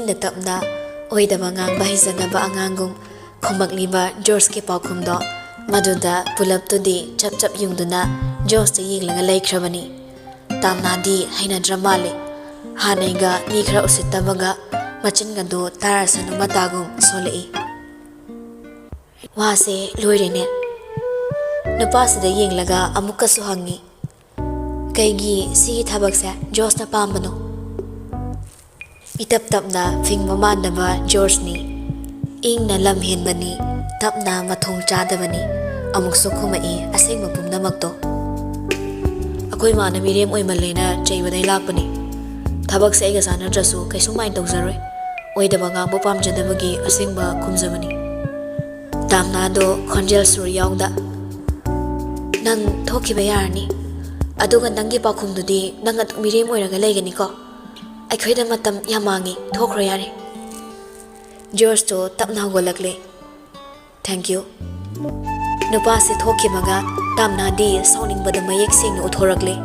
ꯏꯪꯅ ꯇꯞꯅ ꯑꯣꯏꯗꯕ ꯉꯥꯡꯕ ꯍꯩꯖꯅꯕ ꯑꯉꯥꯡꯒꯨꯝ ꯈꯨꯝꯃꯛꯂꯤꯕ ꯖꯣꯔꯖꯀꯤ ꯄꯥꯎꯈꯨꯝꯗꯣ ꯃꯗꯨꯗ ꯄꯨꯂꯞꯇꯨꯗꯤ ꯆꯞ ꯆꯞ ꯌꯨꯡꯗꯨꯅ ꯖꯣꯔꯖꯇ ꯌꯦꯡꯂꯒ ꯂꯩꯈ꯭ꯔꯕꯅꯤ꯫ ꯇꯥꯝꯅꯥꯗꯤ ꯍꯩꯅꯗ꯭ꯔ ꯃꯥꯜꯂꯦ꯫ ꯍꯥꯟꯅꯩꯒ ꯃꯤ ꯈꯔ ꯎꯁꯤꯠꯇꯕꯒ ꯃꯆꯤꯟꯒꯗꯣ ꯇꯥꯔꯁꯅꯨ ꯃꯇꯥꯒꯨꯝ ꯁꯣꯜꯂꯛꯏ꯫ ꯋꯥꯁꯦ ꯂꯣꯏꯔꯦꯅꯦ꯫ ꯅꯨꯄꯥꯁꯤꯗ ꯌꯦꯡꯂꯒ ꯑꯃꯨꯛꯀꯁꯨ ꯍꯪꯉꯤ, ꯀꯩꯒꯤ ꯁꯤꯒꯤ ꯊꯕꯛꯁꯦ ꯖꯣꯔꯖꯅ ꯄꯥꯝꯕꯅꯣ? ꯏꯇꯞ ꯇꯞꯅ ꯐꯤꯡꯕ ꯃꯥꯟꯗꯕ ꯖꯣꯔꯖꯅꯤ꯫ ꯏꯪꯅ ꯂꯝ ꯍꯦꯟꯕꯅꯤ, ꯇꯞꯅ ꯃꯊꯣꯡ ꯆꯥꯗꯕꯅꯤ, ꯑꯃꯨꯛꯁꯨ ꯈꯨꯝꯃꯛꯏ ꯑꯁꯦꯡꯕ ꯄꯨꯝꯅꯃꯛꯇꯣ꯫ ꯑꯩꯈꯣꯏ ꯃꯥꯅ ꯃꯤꯔꯦꯝ ꯑꯣꯏꯃꯜꯂꯦꯅ ꯆꯩꯕꯗꯩ ꯂꯥꯛꯄꯅꯤ꯫ ꯊꯕꯛꯁꯦ ꯑꯩꯒ ꯆꯥꯟꯅꯗ꯭ꯔꯁꯨ ꯀꯩꯁꯨꯃꯥꯏꯅ ꯇꯧꯖꯔꯣꯏ꯫ ꯑꯣꯏꯗꯕ ꯉꯥꯡꯕ ꯄꯥꯝꯖꯗꯕꯒꯤ ꯑꯁꯦꯡꯕ ꯈꯨꯝꯖꯕꯅꯤ꯫ ꯇꯥꯝꯅꯥꯗꯣ ꯈꯣꯟꯖꯦꯜ ꯁꯨꯔ ꯌꯥꯎꯗ, ꯅꯪ ꯊꯣꯛꯈꯤꯕ ꯌꯥꯔꯅꯤ꯫ ꯑꯗꯨꯒ ꯅꯪꯒꯤ ꯄꯥꯎꯈꯨꯝꯗꯨꯗꯤ ꯅꯪ ꯑꯗꯨꯝ ꯃꯤꯔꯦꯝ ꯑꯣꯏꯔꯒ ꯂꯩꯒꯅꯤꯀꯣ? ꯑꯩꯈꯣꯏꯗ ꯃꯇꯝ ꯌꯥꯝ ꯃꯥꯡꯉꯤ, ꯊꯣꯛꯈ꯭ꯔꯣ ꯌꯥꯔꯦ꯫ ꯖꯣꯔꯖꯇꯣ ꯇꯞꯅ ꯍꯧꯒꯠꯂꯛꯂꯦ꯫ Thank you. ꯅꯨꯄꯥꯁꯦ ꯊꯣꯛꯈꯤꯕꯒ ꯇꯥꯝꯅꯥꯗꯤ ꯁꯥꯎꯅꯤꯡꯕꯗ ꯃꯌꯦꯛ ꯁꯦꯡꯅ ꯎꯠꯊꯣꯔꯛꯂꯦ꯫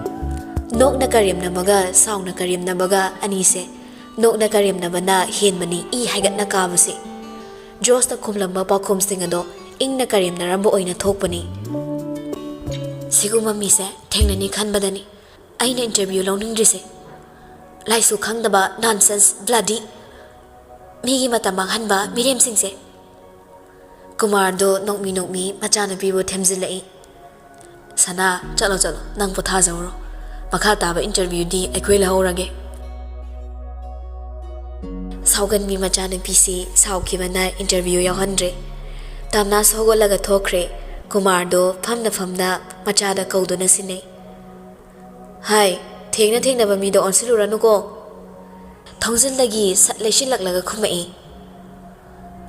ꯅꯣꯛꯅ ꯀꯔꯦꯝꯅꯕꯒ ꯁꯥꯎꯅ ꯀꯔꯦꯝꯅꯕꯒ ꯑꯅꯤꯁꯦ ꯅꯣꯛꯅ ꯀꯔꯦꯝꯅꯕꯅ ꯍꯦꯟꯕꯅꯤ ꯏ ꯍꯥꯏꯒꯠꯅ ꯀꯥꯕꯁꯦ꯫ ꯖꯣꯔꯖꯅ ꯈꯨꯝꯂꯝꯕ ꯄꯥꯎꯈꯨꯝꯁꯤꯡ ꯑꯗꯣ ꯏꯪꯅ ꯀꯔꯦꯝꯅꯔꯝꯕ ꯑꯣꯏꯅ ꯊꯣꯛꯄꯅꯤ꯫ ꯁꯤꯒꯨꯝꯕ ꯃꯤꯁꯦ ꯊꯦꯡꯅꯅꯤ ꯈꯟꯕꯗꯅꯤ ꯑꯩꯅ ꯏꯟꯇꯔꯚꯤꯌꯨ ꯂꯧꯅꯤꯡꯗ꯭ꯔꯤꯁꯦ꯫ ꯂꯥꯏꯁꯨ ꯈꯪꯗꯕ ꯅꯟꯁꯦꯟꯁ ꯕ꯭ꯂꯗꯤ ꯃꯤꯒꯤ ꯃꯇꯝ ꯃꯥꯡꯍꯟꯕ ꯃꯤꯔꯦꯝꯁꯤꯡꯁꯦ꯫ ꯀꯨꯃꯥꯔꯗꯣ ꯅꯣꯛꯃꯤ ꯅꯣꯛꯃꯤ ꯃꯆꯥꯅꯨꯄꯤꯕꯨ ꯊꯦꯝꯖꯤꯜꯂꯛꯏ꯫ ꯁꯅꯥ, ꯆꯠꯂꯣ ꯆꯠꯂꯣ, ꯅꯪ ꯄꯣꯊꯥꯖꯧꯔꯣ꯫ ꯃꯈꯥ ꯇꯥꯕ ꯏꯟꯇꯔꯚꯤꯌꯨꯗꯤ ꯑꯩꯈꯣꯏ ꯂꯧꯍꯧꯔꯒꯦ꯫ ꯁꯥꯎꯒꯟꯕꯤ ꯃꯆꯥꯅꯨꯄꯤꯁꯤ ꯁꯥꯎꯈꯤꯕꯅ ꯏꯟꯇꯔꯚꯤꯌꯨ ꯌꯥꯎꯍꯟꯗ꯭ꯔꯦ꯫ ꯇꯥꯝꯅꯥꯁꯨ ꯍꯧꯒꯠꯂꯒ ꯊꯣꯛꯈ꯭ꯔꯦ꯫ ꯀꯨꯃꯥꯔꯗꯣ ꯐꯝꯅ ꯐꯝꯅ ꯃꯆꯥꯗ ꯀꯧꯗꯨꯅ ꯁꯤꯟꯅꯩ꯫ ꯍꯥꯏ, ꯊꯦꯡꯅ ꯊꯦꯡꯅꯕ ꯃꯤꯗꯣ ꯑꯣꯟꯁꯤꯜꯂꯨꯔꯅꯨꯀꯣ꯫ ꯊꯣꯡꯖꯤꯜꯗꯒꯤ ꯁꯠ ꯂꯩꯁꯤꯜꯂꯛꯂꯒ ꯈꯨꯝꯃꯛꯏ꯫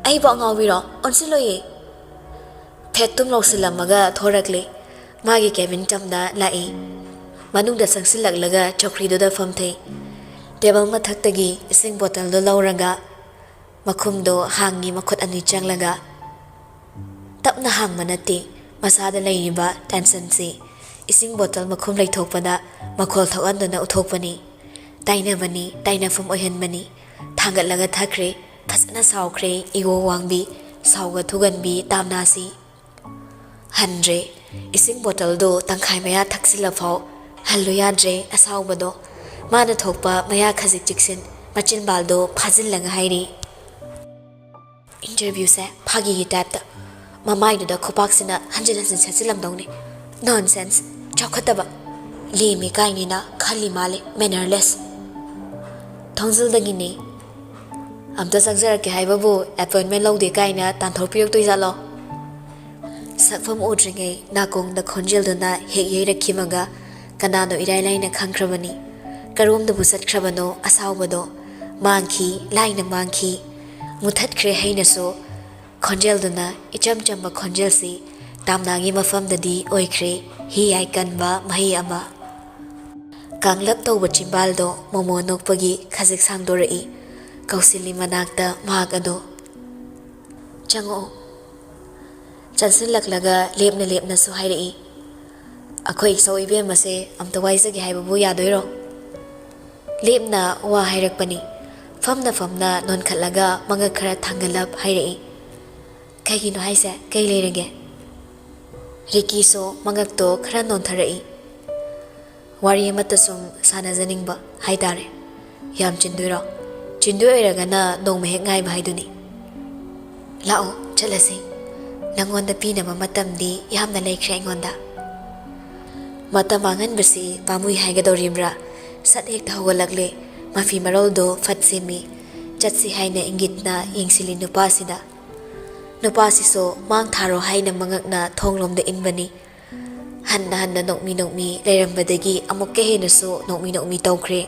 ꯑꯩꯕꯨ ꯑꯉꯥꯎꯕꯤꯔꯣ? ꯑꯣꯟꯁꯤꯜꯂꯣꯏꯌꯦ꯫ ꯐꯦꯠꯇꯨꯝ ꯂꯧꯁꯤꯜꯂꯝꯃꯒ ꯊꯣꯔꯛꯂꯦ꯫ ꯃꯥꯒꯤ ꯀꯦꯕꯤꯟ ꯇꯝꯅ ꯂꯥꯛꯏ꯫ ꯃꯅꯨꯡꯗ ꯆꯪꯁꯤꯜꯂꯛꯂꯒ ꯆꯧꯀ꯭ꯔꯤꯗꯨꯗ ꯐꯝꯊꯩ꯫ ꯇꯦꯕꯜ ꯃꯊꯛꯇꯒꯤ ꯏꯁꯤꯡ ꯕꯣꯇꯜꯗꯣ ꯂꯧꯔꯒ ꯃꯈꯨꯝꯗꯣ ꯍꯥꯡꯉꯤ ꯃꯈꯨꯠ ꯑꯅꯤ ꯆꯪꯂꯒ꯫ ꯇꯞꯅ ꯍꯥꯡꯕ ꯅꯠꯇꯦ, ꯃꯁꯥꯗ ꯂꯩꯔꯤꯕ ꯇꯦꯟꯁꯟꯁꯤ ꯏꯁꯤꯡ ꯕꯣꯇꯜ ꯃꯈꯨꯝ ꯂꯩꯊꯣꯛꯄꯗ ꯃꯈꯣꯜ ꯊꯣꯛꯍꯟꯗꯨꯅ ꯎꯠꯊꯣꯛꯄꯅꯤ꯫ ꯇꯥꯏꯅꯕꯅꯤ, ꯇꯥꯏꯅꯐꯝ ꯑꯣꯏꯍꯟꯕꯅꯤ꯫ ꯊꯥꯡꯒꯠꯂꯒ ꯊꯛꯈ꯭ꯔꯦ꯫ ꯐꯖꯅ ꯁꯥꯎꯈ꯭ꯔꯦ ꯏꯒꯣ ꯋꯥꯡꯕꯤ, ꯁꯥꯎꯒ ꯊꯨꯒꯟꯕꯤ ꯇꯥꯝꯅꯥꯁꯤ꯫ ꯍꯟꯗ꯭ꯔꯦ꯫ ꯏꯁꯤꯡ ꯕꯣꯇꯜꯗꯣ ꯇꯪꯈꯥꯏ ꯃꯌꯥ ꯊꯛꯆꯤꯜꯂꯐꯥꯎ ꯍꯜꯂꯨ ꯌꯥꯗ꯭ꯔꯦ ꯑꯁꯥꯎꯕꯗꯣ꯫ ꯃꯥꯅ ꯊꯣꯛꯄ ꯃꯌꯥ ꯈꯖꯤꯛ ꯆꯤꯛꯁꯤꯟ, ꯃꯆꯤꯟꯕꯥꯜꯗꯣ ꯐꯥꯖꯤꯜꯂꯒ ꯍꯥꯏꯔꯤ꯫ ꯏꯟꯇꯔꯚꯤꯌꯨꯁꯦ ꯐꯥꯒꯤꯒꯤ ꯇꯥꯏꯞꯇ ꯃꯃꯥꯏꯗꯨꯗ ꯈꯨꯄꯥꯛꯁꯤꯅ ꯍꯟꯖꯤꯟ ꯍꯟꯖꯤꯟ ꯁꯦꯠꯆꯤꯜꯂꯝꯗꯧꯅꯤ꯫ ꯅꯣꯟꯁꯦꯟꯁ, ꯆꯥꯎꯈꯠꯇꯕ, ꯂꯦꯝꯃꯤ ꯀꯥꯏꯅꯤꯅ ꯈꯜꯂꯤ ꯃꯥꯜꯂꯦ, ꯃꯦꯅꯔꯂꯦꯁ꯫ ꯊꯣꯡꯖꯤꯜꯗꯒꯤꯅꯤ꯫ ꯑꯝꯇ ꯆꯪꯖꯔꯛꯀꯦ ꯍꯥꯏꯕꯕꯨ ꯑꯦꯄꯣꯏꯟꯃꯦꯟ ꯂꯧꯗꯦ ꯀꯥꯏꯅ ꯇꯥꯟꯊꯣꯛꯄꯤꯔꯛꯇꯣꯏꯖꯥꯠꯂꯣ? ꯁꯛꯐꯝ ꯎꯗ꯭ꯔꯤꯉꯩ ꯅꯥꯀꯣꯡꯗ ꯈꯣꯟꯖꯦꯜꯗꯨꯅ ꯍꯦꯛ ꯌꯩꯔꯛꯈꯤꯕꯒ ꯀꯅꯥꯅꯣ ꯏꯔꯥꯏ ꯂꯥꯏꯅ ꯈꯪꯈ꯭ꯔꯕꯅꯤ꯫ ꯀꯔꯣꯝꯗꯕꯨ ꯆꯠꯈ꯭ꯔꯕꯅꯣ ꯑꯁꯥꯎꯕꯗꯣ? ꯃꯥꯡꯈꯤ, ꯂꯥꯏꯅ ꯃꯥꯡꯈꯤ꯫ ꯃꯨꯊꯠꯈ꯭ꯔꯦ ꯍꯩꯅꯁꯨ ꯈꯣꯟꯖꯦꯜꯗꯨꯅ ꯏꯆꯝ ꯆꯝꯕ ꯈꯣꯟꯖꯦꯜꯁꯤ ꯇꯥꯝꯅꯥꯒꯤ ꯃꯐꯝꯗꯗꯤ ꯑꯣꯏꯈ꯭ꯔꯦ ꯍꯤ ꯌꯥꯏ ꯀꯟꯕ ꯃꯍꯩ ꯑꯃ꯫ ꯀꯥꯡꯂꯞ ꯇꯧꯕ ꯆꯤꯝꯕꯥꯜꯗꯣ ꯃꯣꯃꯣ ꯅꯣꯛꯄꯒꯤ ꯈꯖꯤꯛ ꯁꯥꯡꯗꯣꯔꯛꯏ꯫ ꯀꯧꯁꯤꯜꯂꯤ ꯃꯅꯥꯛꯇ ꯃꯍꯥꯛ ꯑꯗꯣ꯫ ꯆꯪꯉꯛꯑꯣ꯫ ꯆꯪꯁꯤꯜꯂꯛꯂꯒ ꯂꯦꯞꯅ ꯂꯦꯞꯅꯁꯨ ꯍꯥꯏꯔꯛꯏ꯫ ꯑꯩꯈꯣꯏ ꯏꯆꯧ ꯏꯕꯦꯝꯃꯁꯦ ꯑꯝꯇ ꯋꯥꯏꯖꯒꯦ ꯍꯥꯏꯕꯕꯨ ꯌꯥꯗꯣꯏꯔꯣ? ꯂꯦꯞꯅ ꯋꯥ ꯍꯥꯏꯔꯛꯄꯅꯤ꯫ ꯐꯝꯅ ꯐꯝꯅ ꯅꯣꯟꯈꯠꯂꯒ ꯃꯉꯛ ꯈꯔ ꯊꯥꯡꯒꯠꯂꯞ ꯍꯥꯏꯔꯛꯏ꯫ ꯀꯩꯒꯤꯅꯣ ꯍꯥꯏꯁꯦ? ꯀꯩ ꯂꯩꯔꯒꯦ? ꯔꯤꯀꯤꯁꯨ ꯃꯉꯛꯇꯣ ꯈꯔ ꯅꯣꯟꯊꯔꯛꯏ꯫ ꯋꯥꯔꯤ ꯑꯃꯠꯇ ꯁꯨꯝ ꯁꯥꯟꯅꯖꯅꯤꯡꯕ ꯍꯥꯏꯇꯥꯔꯦ꯫ ꯌꯥꯝ ꯆꯤꯟꯗꯣꯏꯔꯣ? ꯆꯤꯟꯗꯣꯏ ꯑꯣꯏꯔꯒꯅ ꯅꯣꯡꯃ ꯍꯦꯛ ꯉꯥꯏꯕ ꯍꯥꯏꯗꯨꯅꯤ꯫ ꯂꯥꯛꯑꯣ ꯆꯠꯂꯁꯤ꯫ ꯅꯪꯉꯣꯟꯗ ꯄꯤꯅꯕ ꯃꯇꯝꯗꯤ ꯌꯥꯝꯅ ꯂꯩꯈ꯭ꯔꯦ ꯑꯩꯉꯣꯟꯗ꯫ ꯃꯇꯝ ꯃꯥꯡꯍꯟꯕꯁꯤ ꯄꯥꯝꯃꯨꯏ ꯍꯥꯏꯒꯗꯧꯔꯤꯕ꯭ꯔꯥ? ꯁꯠ ꯍꯦꯛꯇ ꯍꯧꯒꯠꯂꯛꯂꯦ꯫ ꯃꯐꯤ ꯃꯔꯣꯜꯗꯣ ꯐꯠ ꯁꯦꯝꯃꯤ꯫ ꯆꯠꯁꯤ ꯍꯥꯏꯅ ꯏꯪꯒꯤꯠꯅ ꯌꯦꯡꯁꯤꯜꯂꯤ ꯅꯨꯄꯥꯁꯤꯗ꯫ ꯅꯨꯄꯥꯁꯤꯁꯨ ꯃꯥꯡ ꯊꯥꯔꯣ ꯍꯥꯏꯅ ꯃꯉꯛꯅ ꯊꯣꯡꯂꯣꯝꯗ ꯏꯟꯕꯅꯤ꯫ ꯍꯟꯅ ꯍꯟꯅ ꯅꯣꯛꯃꯤ ꯅꯣꯛꯃꯤ ꯂꯩꯔꯝꯕꯗꯒꯤ ꯑꯃꯨꯛꯀ ꯍꯦꯟꯅꯁꯨ ꯅꯣꯛꯃꯤ ꯅꯣꯛꯃꯤ ꯇꯧꯈ꯭ꯔꯦ꯫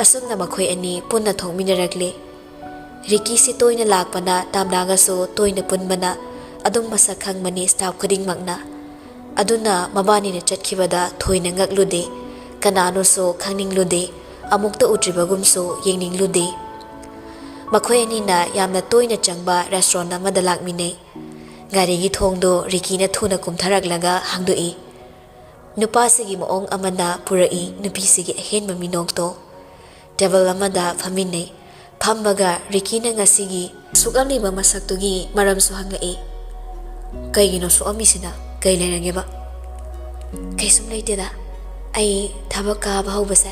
ꯑꯁꯨꯝꯅ ꯃꯈꯣꯏ ꯑꯅꯤ ꯄꯨꯟꯅ ꯊꯣꯛꯃꯤꯟꯅꯔꯛꯂꯦ꯫ ꯔꯤꯀꯤꯁꯤ ꯇꯣꯏꯅ ꯂꯥꯛꯄꯅ ꯇꯥꯝꯅꯥꯒꯁꯨ ꯇꯣꯏꯅ ꯄꯨꯟꯕꯅ ꯑꯗꯨꯝ ꯃꯁꯛ ꯈꯪꯕꯅꯤ ꯁ꯭ꯇꯥꯐ ꯈꯨꯗꯤꯡꯃꯛꯅ꯫ ꯑꯗꯨꯅ ꯃꯕꯥꯅꯤꯅ ꯆꯠꯈꯤꯕꯗ ꯊꯣꯏꯅ ꯉꯛꯂꯨꯗꯦ꯫ ꯀꯅꯥꯅꯣꯁꯨ ꯈꯪꯅꯤꯡꯂꯨꯗꯦ꯫ ꯑꯃꯨꯛꯇ ꯎꯗ꯭ꯔꯤꯕꯒꯨꯝꯁꯨ ꯌꯦꯡꯅꯤꯡꯂꯨꯗꯦ꯫ ꯃꯈꯣꯏ ꯑꯅꯤꯅ ꯌꯥꯝꯅ ꯇꯣꯏꯅ ꯆꯪꯕ ꯔꯦꯁꯇꯨꯔꯦꯟꯠ ꯑꯃꯗ ꯂꯥꯛꯃꯤꯟꯅꯩ꯫ ꯒꯥꯔꯤꯒꯤ ꯊꯣꯡꯗꯣ ꯔꯤꯀꯤꯅ ꯊꯨꯅ ꯀꯨꯝꯊꯔꯛꯂꯒ ꯍꯥꯡꯗꯣꯛꯏ꯫ ꯅꯨꯄꯥꯁꯤꯒꯤ ꯃꯑꯣꯡ ꯑꯃꯅ ꯄꯨꯔꯛꯏ ꯅꯨꯄꯤꯁꯤꯒꯤ ꯑꯍꯦꯟꯕ ꯃꯤꯅꯣꯛꯇꯣ꯫ ꯇꯦꯕꯜ ꯑꯃꯗ ꯐꯝꯃꯤꯟꯅꯩ꯫ Phambaga Rikina ngasigi sukamliba masaktugi maramsu hangai. Kaigino suamisina kai lerangeba. Kaisum leiteda. Ai thabak ka bahubase.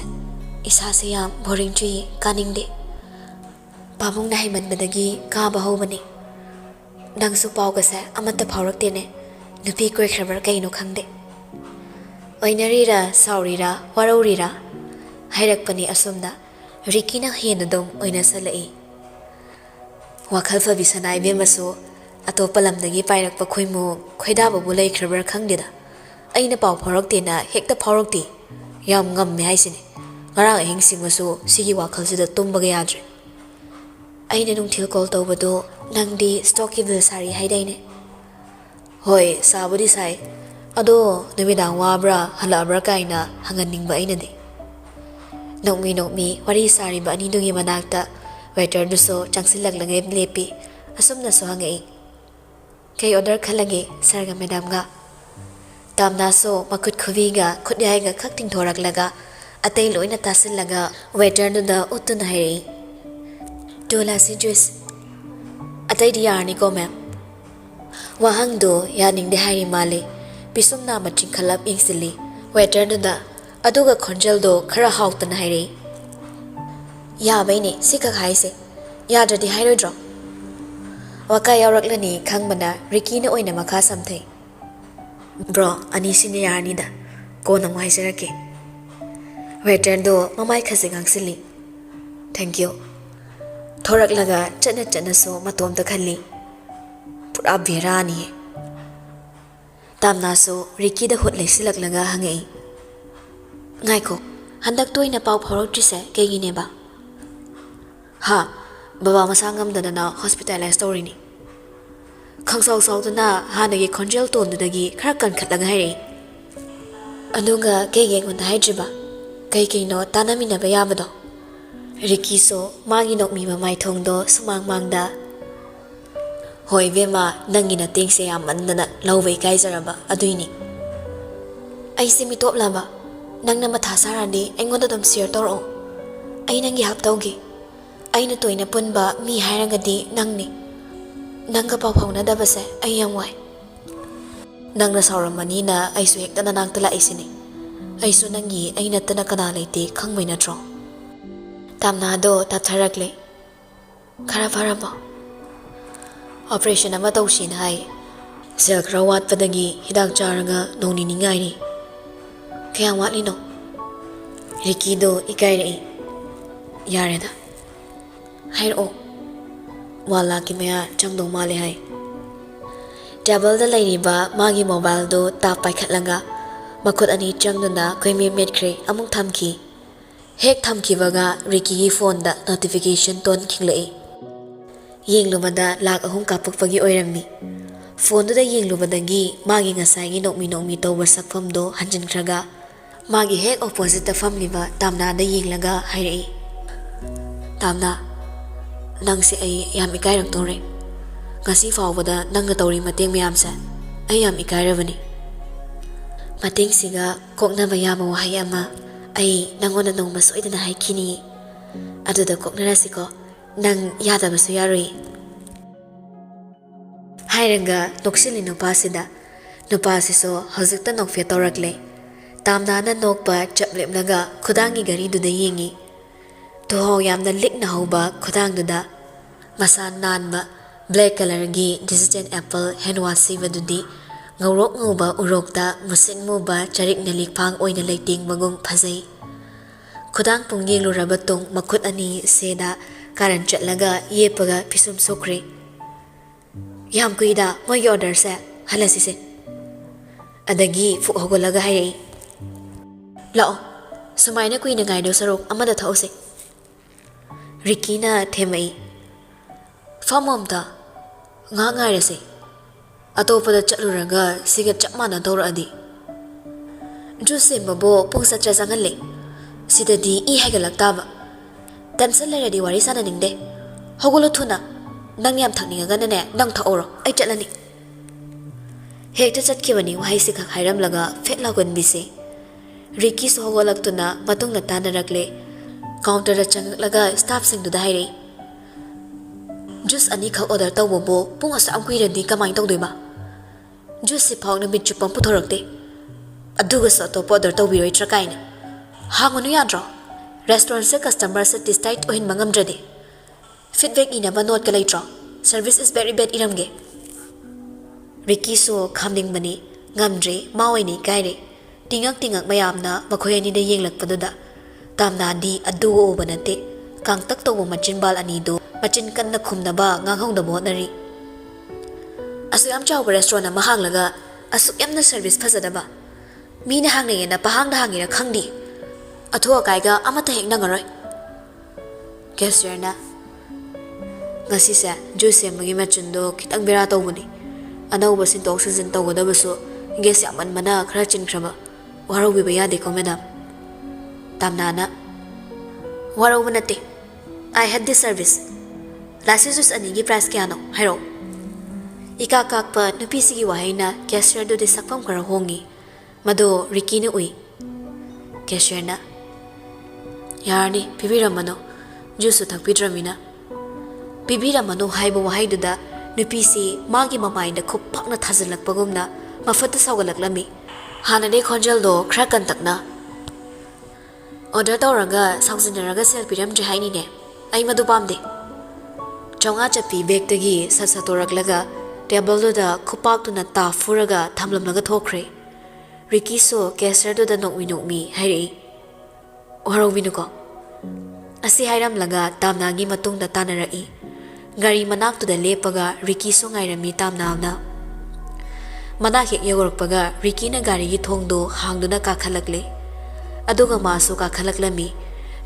Isa se yam boring chui kaningde. Pabung na himanbadagi ka bahubani. Nangsu paugase amata phaurakte nupi koi khrabar kaino khangde. Oinarira saurira waraurira hairakpani asumna Rikina henadom oina salai. Wakhal fabi sanai bemaso atopa lamdagi pairakpa khoimu khoidaba bu lei khrabar khangdeda. Aina pau phaurakte na hekta phaurakte yam ngamme haisine. Ngarang ahing singmaso sigi wakhalsida tumbaga yadre. Aina nungthil call tawbado nangdi stockable sari haidaine. Hoi sabudi sai ado namidang wabra halabra kaina hanganingba ainade. Nokmi wari sari ba anidungi manakta waiter duso changsilaglangai lepi asumna so hangai. Kay order khalage sarga madamga. Tamna so makut khuviga khudyaiga khakting thoraklaga atay loina tasilaga waiter da utun hai. Dola si juice atay diyarni ko ma'am. Wahang do yaning de hari male pisum na maching khalap ingsili waiter da aduga khonjal do khara hautan hairi. Ya baini sika khaise ya jadi hairodro. Waka yauraklani khangmana Rikina oina makha samthai. Bro ani sine yarni da ko nam haisarake. Waiter do mamai khase gangsili. Thank you. Thoraklaga chana so matom ta khalli. Pura birani. Tamna so Riki da hot leisilaklaga hangai. Ngaiko handak toina pau phauroktrise kegine ba. Ha baba masangam dana hospitalized story ni. Khangsau saudana hanagi khonjel tondudagi khara kan khatlaga hairi. Adunga kege ngon haijiba. Kei no tanamina ba yabado. Riki so magi nokmi ba mai thongdo sumang mangda. Hoi bema nangina tingse yamandana lawai kaizaraba aduini. Ai simi top laba nangna matha sarandi aingonda dum share toro. Ai nangi haptaugi. Aina toina punba mi hairangadi nangni. Nangga pau phawna dabase ai yamwai. Nangna sauramani na aisu hektana nangtala isini. Aisu nangi aina tana kana leite khangmai natro. Tamna do tatharakle. Khara faraba. Operation ama tawsin hai. Sel khara watpadagi hidak charaga noni ningai ni. Kaya watli no. Riki do ikai rei. Yare da. Hairo. Wala ki maya changdong male hai. Double da lairiba magi mobile do tap paikhatlaga. Makut ani changduna koimi metkre amung thamki. Hek thamkibaga Riki gi phone da notification ton khinglei. Yenglubada lak ahum kapukpagi oiramni. Phone da yenglubadagi magi ngasai gi nokmi tawba sakpham do hanjin khraga. Magi hek opposite da famliba tamna da yenglaga hairei. Tamna nangsi ai yam ikai rang tore. Ngasi fawbada nangga tawri mateng mayamsa ai yam ikai rabani. Mateng siga kokna mayama wahai ama ai nangona nongma soidana haikini. Aduda koknarasiko nang yadabasu yarui. Hairanga noksili nupasida nupasiso hazukta nokfya tawrakle. Tamnana nokpa chaplepnaga khudangi gari duda yengi. Tuho yamna likna hauba khudang duda. Masa nanba black color gi decision apple henwasi badudi. Ngawrok nguba urokta musin muba charik nalik pang oina leiting magung phazai. Khudang pung yengluraba tung makut ani seda karan chatlaga yepaga pisum sokre. Yam kuida moy order se halasise. Adagi fu hogolaga hai. Lao sumaina kuina ngaido sarok amada thause. Rikina themai. Famomta nga ngairase. Atopada chatluraga siga chapmana dawradi. Juse mabo pung satra sangalle. Sidadi I hagalaktaba. Tension leradi wari sana ningde. Hogolo thuna nang yam thakninga ne nang thaoro ai chatlani. Hekta chatkibani wahai sikha khairam laga fetla gon bise. Riki so hogolaktuna matungna tanarakle. Counter changlaga staff sing du daire. juice ani khak order tawbo pung asa amkuirandi kamai tawdoima juice si phawna mit chupam puthorakte aduga sa to order tawbiroi trakaina hangonu yadro restaurant se customer satisfied ohin mangamdrade feedback ina ba note ka leitro service is very bad iramge Ricky so khamning bani ngamdre maoini kaire tingak mayamna makhoi ani de yenglakpaduda tamna di adu obanate kangtak to machin bal ani do machin kan na khumna ba nganghong da bonari asu yam chaw restaurant ma hanglaga asu yamna service phajada ba mina hangne na pahang da hangira khangdi atho kaiga amata hekna ngaroi cashier na ngasi sa juice magi machin do kitang bera tawbuni anau basin to oxygen tawda basu gas yaman mana khara chin khraba waro bi baya de ko madam tamnana waro banate I had this service last is ani gi price kya no hairo ika kak pa nupi sigi wahaina cashier do de sakpam kara hongi mado Ricky ne ui cashier na yarni pibiramano juice thakpidramina pibiramano haibo wahaiduda nupi si magi mamainda khup phakna thazilakpagumna mafata sawgalaklami hana de khonjal do khra kan takna order tawraga sawjinaraga sel piram je haini ne ai madu pamde chonga chapi bag tagi sasa toraklaga table do da khupak tu na ta furaga thamlamnaga thokre Ricky so cashier do da nokmi hairi waro binuko asi hairam laga tamna gi matung da tanarai gari manak tu da lepaga Ricky so ngairami tamna manak hek yogorpaga Ricky na gari gi thongdo hangduna ka khalakle aduga masu ka khalaklami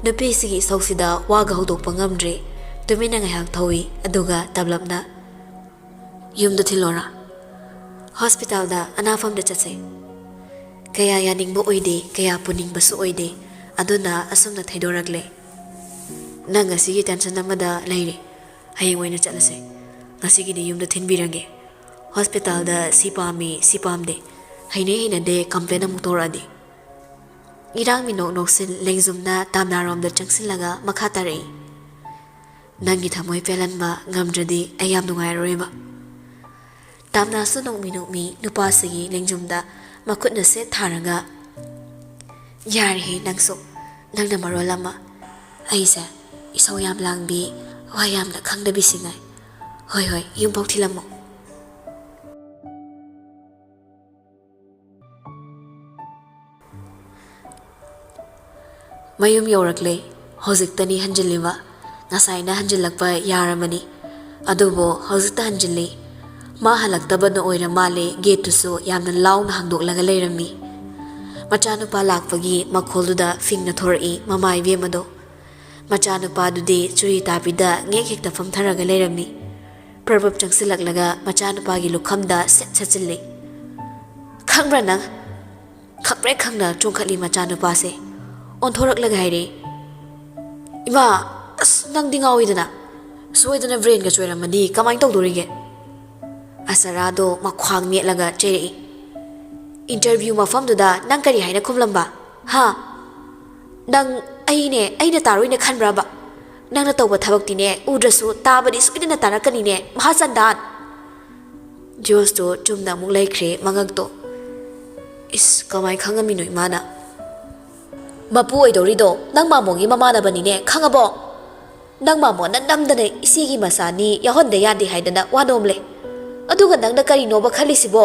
nupi sigi sausida waga hodok pangamdre tumina ngahak thawi aduga tablapna yumda thilora hospital da anafam da chatse kaya yaningbo oide kaya puning basu oide aduna asumna thaidoragle nang asigi tension namada leire hayeng oina chalase ngasigi de yumda thinbirange hospital da sipamde haine hina de complain amu toradi irang mi noksin lengzumna tamnarom da changsilaga makha tare nangi thamoi pelanba ngamdradi ayam nungai roiba tamna su nokmi nupa sigi lengjumda makutna se tharaga yari he nangso nangna marolama aisa isau yam langbi wayam da khangda bisingai hoi yumpok thilamo mayum yorakle hojiktani hanjiliwa nasaina hanjilakpa yaramani adubo hojikta hanjili ma halaktabana oira male gate tu so yamna launa hangdoklaga leirami machanupa lakpagi makholduda fingna thori mamai bemado machanupa dudi churi tapida ngek hekta famtharaga leirami prabab changsilaklaga machanupa gi lukhamda setchachille khangbra nang khakbre khangna chungkhali machanupa se on thorak lagai re ima as nang dingawi soidana brain ga choiramani kamai tawdorige asarado makhwang metlaga cheri interview mafam duda nang kari haina khumlamba ha nang aina taroina khanbra ba nangna tawba thabakti ne udrasu tabadi soidana tarakani ne mahasandan jos to chumna muk laikre mangak to is kamai khangami noi mana mapu oidorido nang mamongi mamana bani ne khangabo nang mamo na namdane isigi masani yahonda yadi haidana wanomle aduga nangna kari noba khalisibo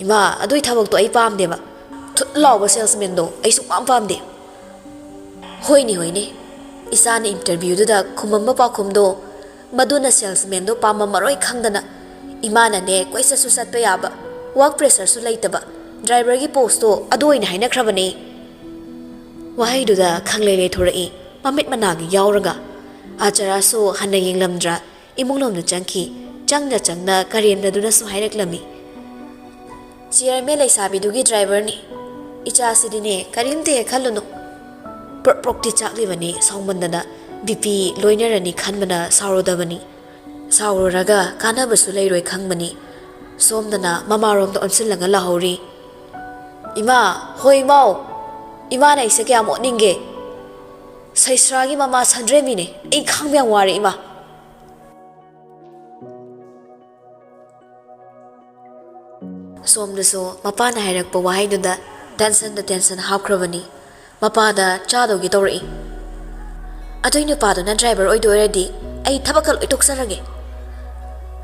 ima adui thabak to ai pamde ba lawa salesman do ai su pamde hoini isana interview da khumamba pa khumdo maduna salesman do pamma maroi khangdana imana ne koisa su satpa yaba work pressure su leitaba driver gi post to adoina haina khrabani wahai duda khanglele thorai mamit managi yauraga achara so hanna yenglamdra imungnom na changna karemna duna su haireklami chairman laisabi dugi driver ni icha sidine karimte khalunu prokti chakli bani songmandana bp loinerani khanbana saurodabani sauroraga kanabasu leiroi khangbani somdana mamarom da onsilaga lahori ima hoi mau ima na isa kya mo ninge saisragi mama sandremi ne ei khangbyang wari ima ꯑꯁꯣꯝꯗꯁꯨ ꯃꯄꯥꯅ ꯍꯥꯏꯔꯛꯄ ꯋꯥꯍꯩꯗꯨꯗ tension ꯍꯥꯞꯈ꯭ꯔꯕꯅꯤ ꯃꯄꯥꯗ ꯆꯥꯗꯧꯒꯤ ꯇꯧꯔꯛꯏ ꯑꯗꯨꯏ ꯅꯨꯄꯥꯗꯨꯅ driver ꯑꯣꯏꯗꯣꯏꯔꯗꯤ ꯑꯩ ꯊꯕꯛꯀ ꯂꯣꯏ ꯇꯣꯛꯆꯔꯒꯦ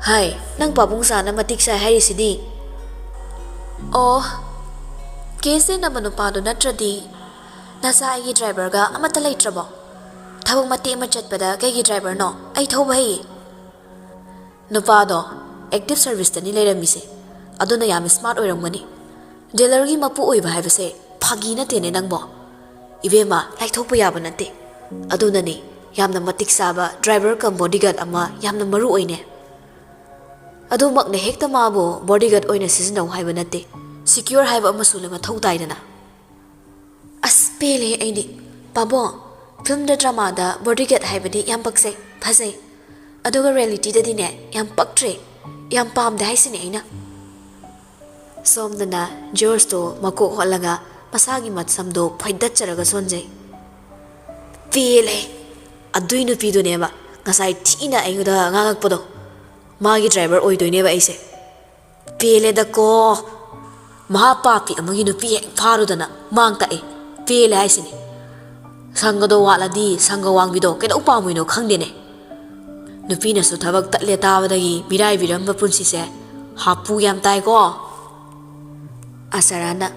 ꯍꯥꯏ ꯅꯪ ꯄꯥꯕꯨꯡ ꯆꯥꯅ ꯃꯇꯤꯛ ꯆꯥꯏ ꯍꯥꯏꯔꯤꯁꯤꯗꯤ ꯑꯣ ꯀꯦꯁꯦ ꯅꯝꯕ ꯅꯨꯄꯥꯗꯨ ꯅꯠꯇ꯭ꯔꯗꯤ ꯅꯆꯥ ꯑꯩꯒꯤ ꯗ꯭ꯔꯥꯏꯚꯔꯒ ꯑꯃꯠꯇ ꯂꯩꯇ꯭ꯔꯕꯣ ꯊꯕꯛ ꯃꯇꯦꯛ ꯑꯃ ꯆꯠꯄꯗ ꯀꯩꯒꯤ ꯗ꯭ꯔꯥꯏꯚꯔꯅꯣ ꯑꯩ ꯊꯧꯕ ꯍꯩꯌꯦ ꯅꯨꯄꯥꯗꯣ ꯑꯦꯛꯇꯤꯚ ꯁꯔꯚꯤꯁꯇꯅꯤ ꯂꯩꯔꯝꯃꯤꯁꯦ ꯑꯗꯨꯅ ꯌꯥꯝ ꯁ꯭ꯃꯥꯔꯠ ꯑꯣꯏꯔꯝꯒꯅꯤ ꯗꯤꯂꯔꯒꯤ ꯃꯄꯨ ꯑꯣꯏꯕ ꯍꯥꯏꯕꯁꯦ ꯐꯥꯒꯤ ꯅꯠꯇꯦꯅꯦ ꯅꯪꯕꯣ ꯏꯕꯦꯝꯃ ꯂꯥꯏꯊꯣꯛꯄ ꯌꯥꯕ ꯅꯠꯇꯦ ꯑꯗꯨꯅꯅꯤ ꯌꯥꯝꯅ ꯃꯇꯤꯛ ꯆꯥꯕ ꯗ꯭ꯔꯥꯏꯚꯔ ꯀꯝ ꯕꯣꯗꯤꯒꯥꯔꯗ ꯑꯃ ꯌꯥꯝꯅ ꯃꯔꯨ ꯑꯣꯏꯅꯦ ꯑꯗꯨꯃꯛꯅ ꯍꯦꯛꯇ ꯃꯥꯕꯨ ꯕꯣꯗꯤꯒꯥꯔꯗ ꯑꯣꯏꯅ ꯁꯤꯖꯤꯟꯅꯧ ꯍꯥꯏꯕ ꯅꯠꯇꯦ ꯁꯤꯀ꯭ꯌꯣꯔ ꯍꯥꯏꯕ ꯑꯃꯁꯨ ꯃꯊꯧ ꯇꯥꯏꯗꯅ ꯑꯁ ꯄꯦꯜꯂꯦ ꯑꯩꯗꯤ ꯄꯥꯕꯣ ꯐꯤꯜꯝꯗ ꯗ꯭ꯔꯃꯥꯗ ꯕꯣꯗꯤꯒꯥꯔꯗ ꯍꯥꯏꯕꯗꯤ ꯌꯥꯝ ꯄꯛꯆꯩ ꯐꯖꯩ ꯑꯗꯨꯒ ꯔꯤꯌꯦꯂꯤꯇꯤꯗꯗꯤꯅꯦ ꯌꯥꯝ ꯄꯛꯇ꯭ꯔꯦ ꯌꯥꯝ ꯄꯥꯝꯗꯦ ꯍꯥꯏꯁꯤꯅꯦ ꯑꯩꯅ ꯁꯣꯝꯗꯅ ꯖꯣꯔꯖꯇꯣ ꯃꯀꯣꯛ ꯍꯣꯠꯂꯒ ꯃꯁꯥꯒꯤ ꯃꯁꯝꯗꯣ ꯐꯣꯏꯗꯠꯆꯔꯒ ꯁꯣꯟꯖꯩ ꯄꯦꯜꯂꯦ ꯑꯗꯨꯏ ꯅꯨꯄꯤꯗꯨꯅꯦꯕ ꯉꯁꯥꯏ ꯊꯤꯅ ꯑꯩꯉꯣꯟꯗ ꯉꯥꯡꯉꯛꯄꯗꯣ ꯃꯥꯒꯤ ꯗ꯭ꯔꯥꯏꯚꯔ ꯑꯣꯏꯗꯣꯏꯅꯦꯕ ꯑꯩꯁꯦ ꯄꯦꯜꯂꯦꯗꯀꯣ ꯃꯍꯥꯄꯥꯄꯤ ꯑꯃꯒꯤ ꯅꯨꯄꯤ ꯍꯦꯛ ꯐꯥꯔꯨꯗꯅ ꯃꯥꯡ ꯇꯥꯛꯑꯦ ꯄꯦꯜꯂꯦ ꯍꯥꯏꯁꯤꯅꯤ ꯁꯪꯒꯗꯣ ꯋꯥꯠꯂꯗꯤ ꯁꯪꯒ ꯋꯥꯡꯕꯤꯗꯣ ꯀꯩꯗꯧ ꯄꯥꯝꯃꯣꯏꯅꯣ ꯈꯪꯗꯦꯅꯦ ꯅꯨꯄꯤꯅꯁꯨ ꯊꯕꯛ ꯇꯠꯂꯦ ꯇꯥꯕꯗꯒꯤ ꯃꯤꯔꯥꯏꯕꯤꯔꯝꯕ ꯄꯨꯟꯁꯤꯁꯦ ꯍꯥꯄꯨ ꯌꯥꯝ ꯇꯥꯏꯀꯣ ꯑꯁꯔꯥꯅ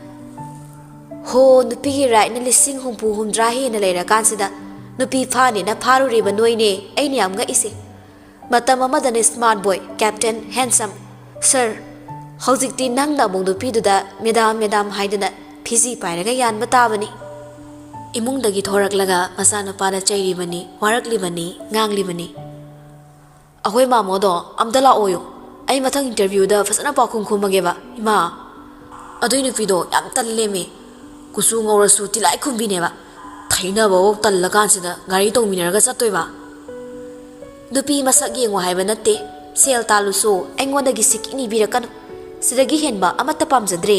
ꯍꯣ ꯅꯨꯄꯤꯒꯤ ꯔꯥꯏꯠꯅ 60,000-60,000 ꯍꯦꯟꯅ ꯂꯩꯔꯀꯥꯟꯁꯤꯗ ꯅꯨꯄꯤ ꯐꯥꯅꯦꯅ ꯐꯥꯔꯨꯔꯤꯕ ꯅꯣꯏꯅꯦ ꯑꯩꯅ ꯌꯥꯝ ꯉꯛꯏꯁꯦ ꯃꯇꯝ ꯑꯃꯗꯅ ꯁ꯭ꯃꯥꯔꯠ ꯕꯣꯏ ꯀꯦꯞꯇꯦꯟ ꯍꯦꯟꯁꯝ ꯁꯔ ꯍꯧꯖꯤꯛꯇꯤ ꯅꯪꯅ ꯑꯃꯨꯛ ꯅꯨꯄꯤꯗꯨꯗ ꯃꯦꯗꯥꯝ ꯍꯥꯏꯗꯅ ꯐꯤꯖꯤ ꯄꯥꯏꯔꯒ ꯌꯥꯟꯕ ꯇꯥꯕꯅꯤ ꯏꯃꯨꯡꯗꯒꯤ ꯊꯣꯔꯛꯂꯒ ꯃꯆꯥꯅꯨꯄꯥꯅ ꯆꯩꯔꯤꯕꯅꯤ ꯋꯥꯔꯛꯂꯤꯕꯅꯤ ꯉꯥꯡꯂꯤꯕꯅꯤ ꯑꯩꯈꯣꯏ ꯃꯥꯃꯣꯗꯣ ꯑꯝꯇ ꯂꯥꯛꯑꯣꯌꯣ ꯑꯩ ꯃꯊꯪ ꯏꯟꯇꯔꯚ꯭ꯌꯨꯗ ꯐꯖꯅ ꯄꯥꯎꯈꯨꯝ ꯈꯨꯝꯃꯒꯦꯕ ꯏꯃꯥ ꯑꯗꯨꯏ ꯅꯨꯄꯤꯗꯣ ꯌꯥꯝ ꯇꯜꯂꯦꯃꯦ ꯀꯨꯆꯨ ꯉꯧꯔꯁꯨ ꯇꯤꯂꯥꯏ ꯈꯨꯝꯕꯤꯅꯦꯕ ꯊꯩꯅꯕꯐꯥꯎ ꯇꯜꯂꯀꯥꯟꯁꯤꯗ ꯒꯥꯔꯤ ꯇꯧꯃꯤꯟꯅꯔꯒ ꯆꯠꯇꯣꯏꯕ ꯅꯨꯄꯤ ꯃꯁꯛ ꯌꯦꯡꯉꯣ ꯍꯥꯏꯕ ꯅꯠꯇꯦ ꯁꯦꯜ ꯇꯥꯜꯂꯨꯁꯨ ꯑꯩꯉꯣꯟꯗꯒꯤ ꯁꯤꯀꯤ ꯅꯤꯕꯤꯔꯛꯀꯅꯨ ꯁꯤꯗꯒꯤ ꯍꯦꯟꯕ ꯑꯃꯠꯇ ꯄꯥꯝꯖꯗ꯭ꯔꯦ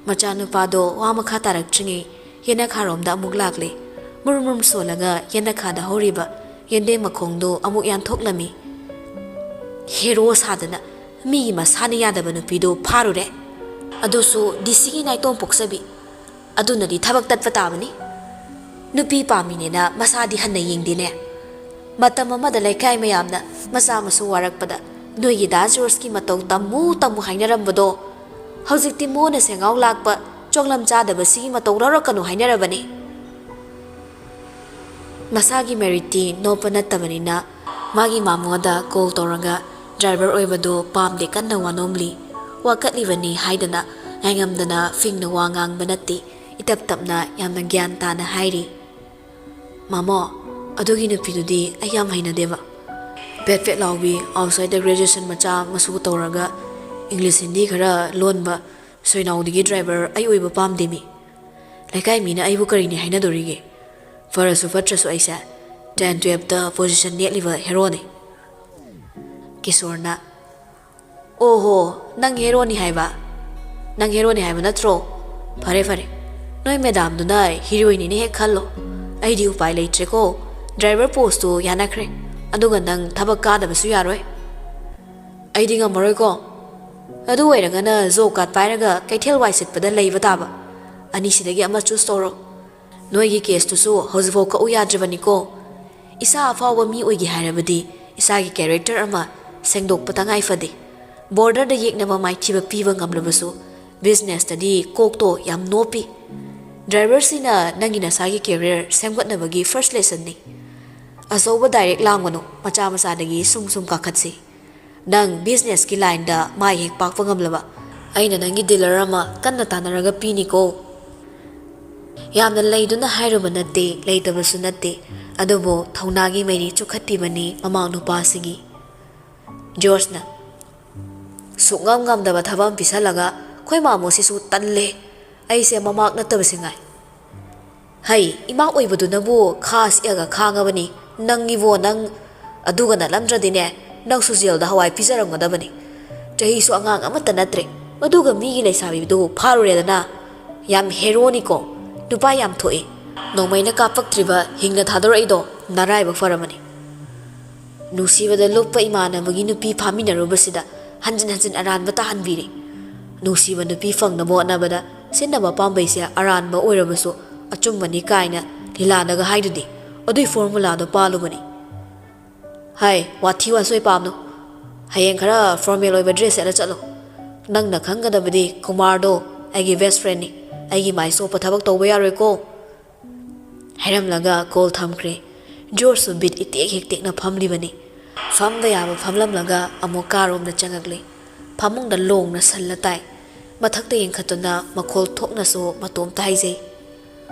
ꯃꯆꯥꯅꯨꯄꯥꯗꯣ ꯋꯥ ꯃꯈꯥ ꯇꯥꯔꯛꯇ꯭ꯔꯤꯉꯩ ꯌꯦꯅꯈꯥꯔꯣꯝꯗ ꯑꯃꯨꯛ ꯂꯥꯛꯂꯦ ꯃꯨꯔꯨꯝ ꯁꯣꯜꯂꯒ ꯌꯦꯅꯈꯥꯗ ꯍꯧꯔꯤꯕ ꯌꯦꯟꯗꯦꯝ ꯃꯈꯣꯡꯗꯣ ꯑꯃꯨꯛ ꯌꯥꯟꯊꯣꯛꯂꯝꯃꯤ ꯍꯦꯔꯣ ꯁꯥꯗꯅ ꯃꯤꯒꯤ ꯃꯁꯥꯅ ꯌꯥꯗꯕ ꯅꯨꯄꯤꯗꯣ ꯐꯥꯔꯨꯔꯦ ꯑꯗꯨꯁꯨ ꯗꯤꯁꯤꯒꯤ ꯅꯥꯏꯇꯣꯝ ꯄꯣꯛꯆꯕꯤ ꯑꯗꯨꯅꯗꯤ ꯊꯕꯛ ꯇꯠꯄ ꯇꯥꯕꯅꯤ ꯅꯨꯄꯤ ꯄꯥꯝꯃꯤꯅꯦꯅ ꯃꯁꯥꯗꯤ ꯍꯟꯅ ꯌꯦꯡꯗꯦꯅꯦ ꯃꯇꯝ ꯑꯃꯗ ꯂꯩꯀꯥꯏ ꯃꯌꯥꯝꯅ ꯃꯆꯥ ꯃꯁꯨ ꯋꯥꯔꯛꯄꯗ ꯅꯣꯏꯒꯤ ꯗꯥ ꯖꯣꯔꯖꯀꯤ ꯃꯇꯧ ꯇꯝꯃꯨ ꯍꯥꯏꯅꯔꯝꯕꯗꯣ ꯍꯧꯖꯤꯛꯇꯤ ꯃꯣꯅ ꯁꯦꯡꯒꯥꯎ ꯂꯥꯛꯄ ꯆꯣꯡꯂꯝ ꯆꯥꯗꯕꯁꯤꯒꯤ ꯃꯇꯧ ꯂꯧꯔꯛꯀꯅꯨ ꯍꯥꯏꯅꯔꯕꯅꯤ ꯃꯁꯥꯒꯤ ꯃꯦꯔꯤꯠꯇꯤ ꯅꯣꯞꯄ ꯅꯠꯇꯕꯅꯤꯅ ꯃꯥꯒꯤ ꯃꯥꯃꯣꯗ ꯀꯣꯜ ꯇꯧꯔꯒ ꯗ꯭ꯔꯥꯏꯚꯔ ꯑꯣꯏꯕꯗꯣ ꯄꯥꯝꯗꯦ ꯀꯟꯅ ꯋꯥꯅꯣꯝꯂꯤ ꯋꯥꯀꯠꯂꯤꯕꯅꯤ ꯍꯥꯏꯗꯅ ꯉꯥꯏꯉꯝꯗꯅ ꯐꯤꯡꯅ ꯋꯥ ꯉꯥꯡꯕ ꯅꯠꯇꯦ ꯏꯇꯞ ꯇꯞꯅ ꯌꯥꯝꯅ ꯒ꯭ꯌꯥꯟ ꯇꯥꯅ ꯍꯥꯏꯔꯤ ꯃꯥꯃꯣ ꯑꯗꯨꯒꯤ ꯅꯨꯄꯤꯗꯨꯗꯤ ꯑꯩ ꯌꯥꯝ ꯍꯩꯅꯗꯦꯕ ꯄꯦꯠ ꯂꯥꯎꯕꯤ ꯑꯥꯎꯠꯁꯥꯏꯗ ꯒ꯭ꯔꯦꯖꯨꯑꯦꯁꯟ ꯃꯆꯥ ꯃꯁꯨ ꯇꯧꯔꯒ ꯏꯪꯂꯤꯁ ꯍꯤꯟꯗꯤ ꯈꯔ ꯂꯣꯟꯕ ꯁꯣꯏꯅꯥꯎꯗꯒꯤ ꯗ꯭ꯔꯥꯏꯚꯔ ꯑꯩ ꯑꯣꯏꯕ ꯄꯥꯝꯗꯦꯃꯤ ꯂꯩꯀꯥꯏ ꯃꯤꯅ ꯑꯩꯕꯨ ꯀꯔꯤꯅꯤ ꯍꯥꯏꯅꯗꯣꯔꯤꯒꯦ ꯐꯔꯁꯨ ꯐꯠꯇ꯭ꯔꯁꯨ ꯑꯩꯁꯦ 10-12ꯇ ꯄꯣꯖꯤꯁꯟ ꯅꯦꯠꯂꯤꯕ ꯍꯦꯔꯣꯅꯤ ꯀꯤꯁꯣꯔꯅ ꯑꯣꯍꯣ ꯅꯪ ꯍꯦꯔꯣꯅꯤ ꯍꯥꯏꯕ ꯅꯠꯇ꯭ꯔꯣ ꯐꯔꯦ ꯅꯣꯏ ꯃꯦꯗꯥꯝꯗꯨꯅ ꯍꯤꯔꯣꯏꯅꯤꯅ ꯍꯦꯛ ꯈꯜꯂꯣ ꯑꯩꯗꯤ ꯎꯄꯥꯏ ꯂꯩꯇ꯭ꯔꯦꯀꯣ ꯗ꯭ꯔꯥꯏꯚꯔ ꯄꯣꯁꯇꯨ ꯌꯥꯅꯈ꯭ꯔꯦ ꯑꯗꯨꯒ ꯅꯪ ꯊꯕꯛ ꯀꯥꯗꯕꯁꯨ ꯌꯥꯔꯣꯏ ꯑꯩꯗꯤ ꯉꯝꯃꯔꯣꯏꯀꯣ ꯑꯗꯨ ꯑꯣꯏꯔꯒꯅ ꯖꯣꯕ ꯀꯥꯔꯗ ꯄꯥꯏꯔꯒ ꯀꯩꯊꯦꯜ ꯋꯥꯏ ꯁꯤꯠꯄꯗ ꯂꯩꯕ ꯇꯥꯕ ꯑꯅꯤꯁꯤꯗꯒꯤ ꯑꯃ ꯆꯨꯁ ꯇꯧꯔꯣ ꯅꯣꯏꯒꯤ ꯀꯦꯁꯇꯨꯁꯨ ꯍꯧꯖꯤꯛꯐꯥꯎ ꯀꯛꯎ ꯌꯥꯗ꯭ꯔꯤꯕꯅꯤꯀꯣ ꯏꯁꯥ ꯑꯐꯥꯎꯕ ꯃꯤ ꯑꯣꯏꯒꯦ ꯍꯥꯏꯔꯕꯗꯤ ꯏꯁꯥꯒꯤ ꯀꯦꯔꯦꯛꯇꯔ ꯑꯃ ꯁꯦꯡꯗꯣꯛꯄ ꯇꯉꯥꯏ ꯐꯗꯦ ꯕꯣꯔꯗꯔꯗ ꯌꯦꯛꯅꯕ ꯃꯥꯏꯊꯤꯕ ꯄꯤꯕ ꯉꯝꯂꯕꯁꯨ ꯕꯤꯖꯤꯅꯦꯁꯇꯗꯤ ꯀꯣꯛꯇꯣ ꯌꯥꯝ ꯅꯣꯞꯄꯤ ꯗ꯭ꯔꯥꯏꯚꯔꯁꯤꯅ ꯅꯪꯒꯤ ꯅꯁꯥꯒꯤ ꯀꯦꯔꯤꯌꯔ ꯁꯦꯝꯒꯠꯅꯕꯒꯤ ꯐꯥꯔꯁ ꯂꯦꯁꯟꯅꯤ ꯑꯆꯧꯕ ꯗꯥꯏꯔꯦꯛ ꯂꯥꯡꯒꯅꯨ ꯃꯆꯥꯗꯒꯤ ꯁꯨꯝ ꯀꯥꯈꯠꯁꯤ ꯅꯪ ꯕꯤꯖꯤꯅꯦꯁꯀꯤ ꯂꯥꯏꯟꯗ ꯃꯥꯏ ꯍꯦꯛ ꯄꯥꯛꯄ ꯉꯝꯂꯕ ꯑꯩꯅ ꯅꯪꯒꯤ ꯗꯤꯂꯔ ꯑꯃ ꯀꯟꯅ ꯇꯥꯟꯅꯔꯒ ꯄꯤꯅꯤꯀꯣ ꯌꯥꯝꯅ ꯂꯩꯗꯨꯅ ꯍꯥꯏꯔꯨꯕ ꯅꯠꯇꯦ ꯂꯩꯇꯕꯁꯨ ꯅꯠꯇꯦ ꯑꯗꯨꯕꯨ ꯊꯧꯅꯥꯒꯤ ꯃꯩꯔꯤ ꯆꯨꯈꯠꯄꯤꯕꯅꯤ ꯃꯃꯥ ꯅꯨꯄꯥꯁꯤꯒꯤ ꯖꯣꯔꯖꯅ ꯁꯨꯛꯉꯝ ꯉꯝꯗꯕ ꯊꯕꯛ ꯑꯃ ꯄꯤꯁꯜꯂꯒ ꯑꯩꯈꯣꯏ ꯃꯥꯃꯣꯁꯤꯁꯨ ꯇꯜꯂꯦ ꯑꯩꯁꯦ ꯃꯃꯥꯛ ꯅꯠꯇꯕꯁꯤ ꯉꯥꯏ ꯍꯩ ꯏꯃꯥ ꯑꯣꯏꯕꯗꯨꯅꯕꯨ ꯈꯥ ꯁꯤꯛꯑꯒ ꯈꯥꯡꯉꯕꯅꯤ ꯅꯪꯒꯤꯕꯣ ꯅꯪ ꯑꯗꯨꯒ ꯅꯠꯂꯝꯗ꯭ꯔꯗꯤꯅꯦ ꯅꯪꯁꯨ ꯖꯦꯜꯗ ꯍꯋꯥꯏ ꯄꯤꯖꯔꯝꯒꯗꯕꯅꯤ ꯆꯍꯤꯁꯨ ꯑꯉꯥꯡ ꯑꯃꯠꯇ ꯅꯠꯇ꯭ꯔꯦ ꯑꯗꯨꯒ ꯃꯤꯒꯤ ꯂꯩꯁꯥꯕꯤꯗꯨ ꯐꯥꯔꯨꯔꯦꯗꯅ ꯌꯥꯝ ꯍꯦꯔꯣꯅꯤꯀꯣ ꯅꯨꯄꯥ ꯌꯥꯝ ꯊꯣꯛꯏ ꯅꯣꯡꯃꯩꯅ ꯀꯥꯞꯄꯛꯇ꯭ꯔꯤꯕ ꯍꯤꯡꯅ ꯊꯥꯗꯣꯔꯛꯏꯗꯣ ꯅꯔꯥꯏꯕꯛ ꯐꯔꯕꯅꯤ ꯅꯨꯡꯁꯤꯕꯗ ꯂꯨꯞꯄ ꯏꯃꯥꯟꯅꯕꯒꯤ ꯅꯨꯄꯤ ꯐꯥꯃꯤꯟꯅꯔꯨꯕꯁꯤꯗ ꯍꯟꯖꯤꯟ ꯑꯔꯥꯟꯕ ꯇꯥꯍꯟꯕꯤꯔꯤ ꯅꯨꯡꯁꯤꯕ ꯅꯨꯄꯤ ꯐꯪꯅꯕ ꯍꯣꯠꯅꯕꯗ ꯁꯤꯟꯅꯕ ꯄꯥꯝꯕꯩꯁꯦ ꯑꯔꯥꯟꯕ ꯑꯣꯏꯔꯕꯁꯨ ꯑꯆꯨꯝꯕꯅꯤ ꯀꯥꯏꯅ ꯂꯤꯂꯥꯗꯒ ꯍꯥꯏꯗꯨꯗꯤ ꯑꯗꯨꯏ ꯐꯣꯔꯃꯨꯂꯥꯗꯣ ꯄꯥꯜꯂꯨꯕꯅꯤ ꯍꯥꯏ ꯋꯥꯊꯤ ꯋꯥꯁꯣꯏ ꯄꯥꯝꯅꯨ ꯍꯌꯦꯡ ꯈꯔ ꯐꯣꯔꯃꯦꯜ ꯑꯣꯏꯕ ꯗ꯭ꯔꯦꯁ ꯁꯦꯠꯂ ꯆꯠꯂꯣ ꯅꯪꯅ ꯈꯪꯒꯗꯕꯗꯤ ꯀꯨꯃꯥꯔꯗꯣ ꯑꯩꯒꯤ ꯕꯦꯁ ꯐ꯭ꯔꯦꯟꯅꯤ ꯑꯩꯒꯤ ꯃꯥꯏ ꯆꯣꯞꯄ ꯊꯕꯛ ꯇꯧꯕ ꯌꯥꯔꯣꯏꯀꯣ ꯍꯥꯏꯔꯝꯂꯒ ꯀꯣꯜ ꯊꯝꯈ꯭ꯔꯦ ꯖꯣꯔꯖꯁꯨ ꯕꯤꯠ ꯏꯇꯦꯛ ꯍꯦꯛꯇꯦꯛꯅ ꯐꯝꯂꯤꯕꯅꯤ ꯐꯝꯕ ꯌꯥꯕ ꯐꯝꯂꯝꯂꯒ ꯑꯃꯨꯛ ꯀꯥꯔꯣꯝꯗ ꯆꯪꯉꯛꯂꯤ ꯐꯃꯨꯡꯗ ꯂꯣꯡꯅ ꯁꯜꯂ ꯇꯥꯏ ꯃꯊꯛꯇ ꯌꯦꯡꯈꯠꯇꯨꯅ ꯃꯈꯣꯜ ꯊꯣꯛꯅꯁꯨ ꯃꯇꯣꯝꯇ ꯍꯥꯏꯖꯩ